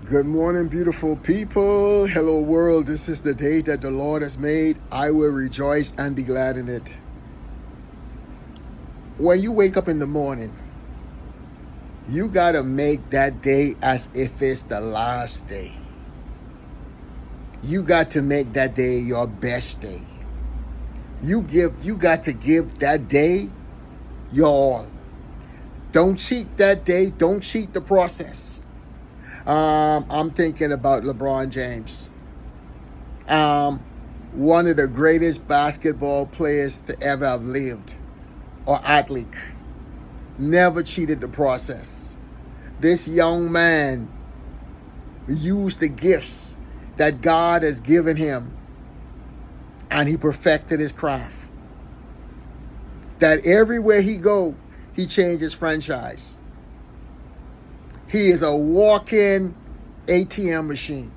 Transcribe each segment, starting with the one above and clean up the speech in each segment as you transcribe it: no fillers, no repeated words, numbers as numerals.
Good morning, beautiful people. Hello, world. This is the day that the Lord has made. I will rejoice and be glad in it. When you wake up in the morning, you got to make that day as if it's the last day. You got to make that day your best day. You got to give that day your all. Don't cheat that day. Don't cheat the process. I'm thinking about LeBron James. One of the greatest basketball players to ever have lived, or athlete. Never cheated the process. This young man used the gifts that God has given him, and he perfected his craft. That everywhere he go, he changes franchise. He is a walk-in ATM machine.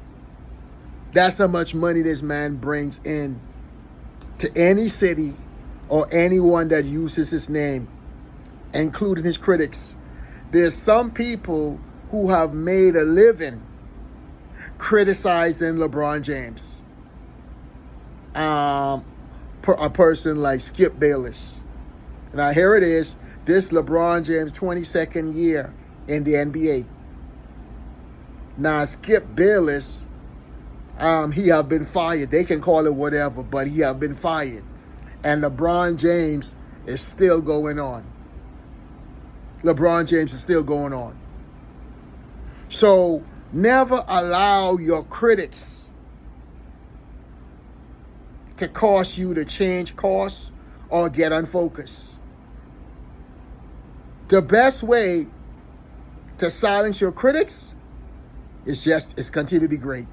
That's how much money this man brings in to any city or anyone that uses his name, including his critics. There's some people who have made a living criticizing LeBron James. A person like Skip Bayless. Now here it is, this LeBron James 22nd year in the NBA. Now Skip Bayless, he have been fired. They can call it whatever, but he have been fired. And LeBron James is still going on. LeBron James is still going on. So never allow your critics to cause you to change course or get unfocused. The best way to silence your critics is continue to be great.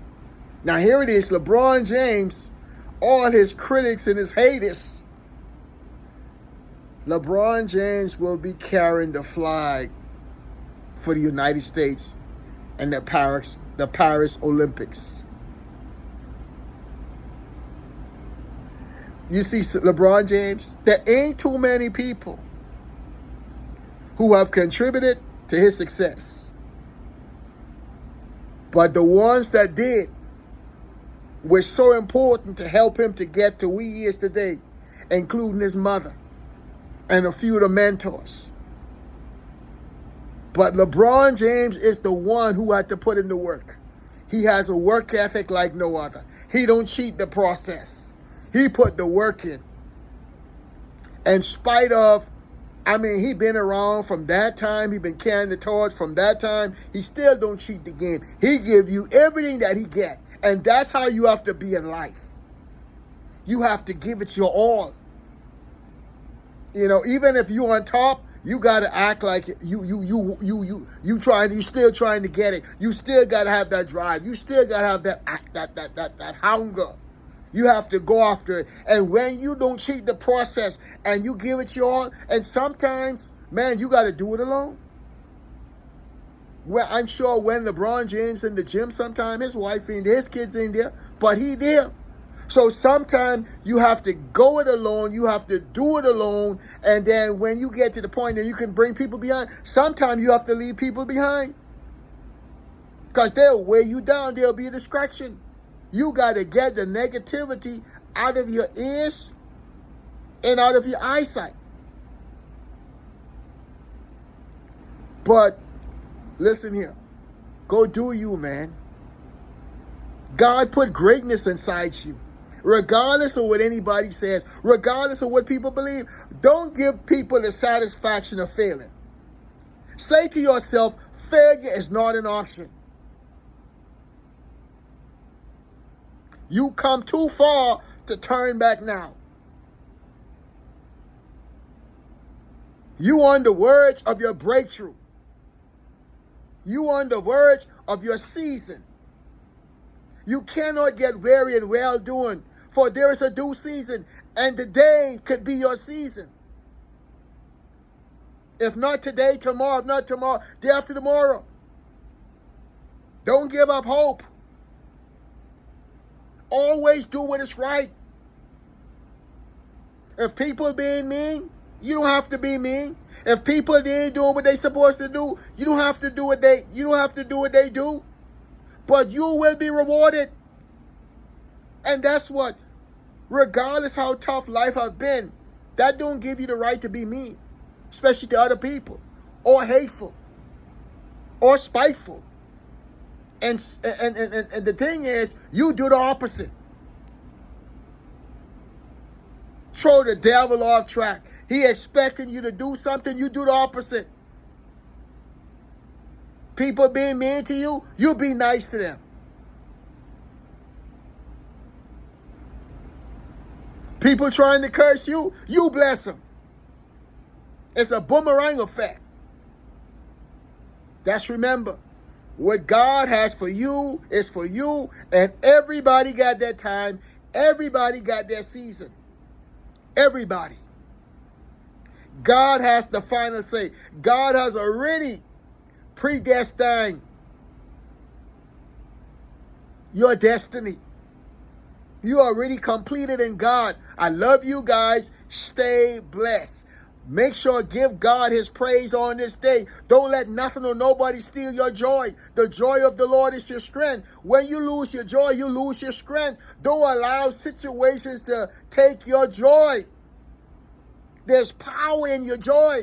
Now here it is, LeBron James, all his critics and his haters. LeBron James will be carrying the flag for the United States and the Paris Olympics. You see, LeBron James, there ain't too many people who have contributed to his success. But the ones that did were so important to help him to get to where he is today, including his mother and a few of the mentors. But LeBron James is the one who had to put in the work. He has a work ethic like no other. He don't cheat the process. He put the work in. In spite of, he been around from that time. He been carrying the torch from that time. He still don't cheat the game. He give you everything that he get. And that's how you have to be in life. You have to give it your all. Even if you on top, you gotta act like you still trying to get it. You still gotta have that drive. You still gotta have that hunger. You have to go after it. And when you don't cheat the process and you give it your all, and sometimes, man, you got to do it alone. Well, I'm sure when LeBron James in the gym sometime, his wife in there, his kids in there, but he there. So sometimes you have to go it alone. You have to do it alone. And then when you get to the point that you can bring people behind, sometimes you have to leave people behind. Because they'll weigh you down. They'll be a distraction. You got to get the negativity out of your ears and out of your eyesight. But listen here. Go do you, man. God put greatness inside you. Regardless of what anybody says, regardless of what people believe, don't give people the satisfaction of failing. Say to yourself, failure is not an option. You come too far to turn back now. You on the verge of your breakthrough. You on the verge of your season. You cannot get weary in well doing, for there is a due season, and the day could be your season. If not today, tomorrow. If not tomorrow, day after tomorrow. Don't give up hope. Always do what is right. If people being mean, you don't have to be mean. If people they ain't doing what they supposed to do, you don't have to do what they do. but you will be rewarded. And that's what, regardless how tough life has been, that don't give you the right to be mean, especially to other people, or hateful, or spiteful. And the thing is, you do the opposite. Throw the devil off track. He expecting you to do something, you do the opposite. People being mean to you, you be nice to them. People trying to curse you, you bless them. It's a boomerang effect. That's, remember, what God has for you is for you, and everybody got their time. Everybody got their season. Everybody. God has the final say. God has already predestined your destiny. You are already completed in God. I love you guys. Stay blessed. Make sure give God his praise on this day. Don't let nothing or nobody steal your joy. The joy of the Lord is your strength. When you lose your joy, you lose your strength. Don't allow situations to take your joy. There's power in your joy.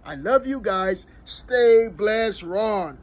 I love you guys. Stay blessed, Ron.